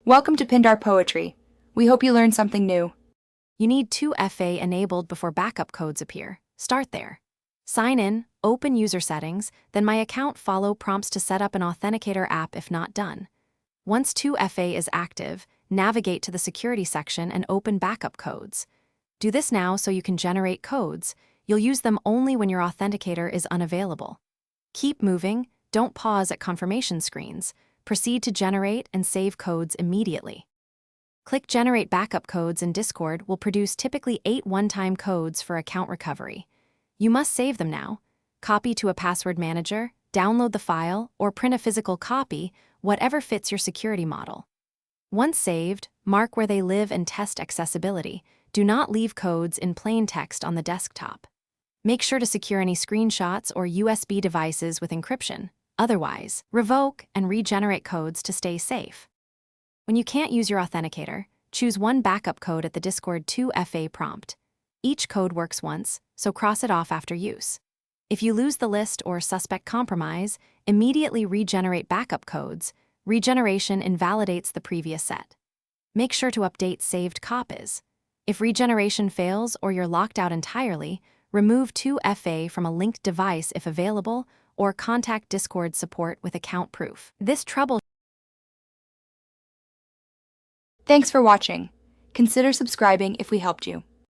Welcome to Pindar Poetry. We hope you learned something new. You need 2FA enabled before backup codes appear. Start there. Sign in, open user settings, then My Account follow prompts to set up an authenticator app if not done. Once 2FA is active, navigate to the security section and open backup codes. Do this now so you can generate codes. You'll use them only when your authenticator is unavailable. Keep moving, don't pause at confirmation screens. Proceed to generate and save codes immediately. Click Generate Backup Codes in Discord will produce typically 8 one-time codes for account recovery. You must save them now. Copy to a password manager, download the file, or print a physical copy, whatever fits your security model. Once saved, mark where they live and test accessibility. Do not leave codes in plain text on the desktop. Make sure to secure any screenshots or USB devices with encryption. Otherwise, revoke and regenerate codes to stay safe. When you can't use your authenticator, choose one backup code at the Discord 2FA prompt. Each code works once, so cross it off after use. If you lose the list or suspect compromise, immediately regenerate backup codes. Regeneration invalidates the previous set. Make sure to update saved copies. If regeneration fails or you're locked out entirely, remove 2FA from a linked device if available, or contact Discord support with account proof. Thanks for watching. Consider subscribing if we helped you.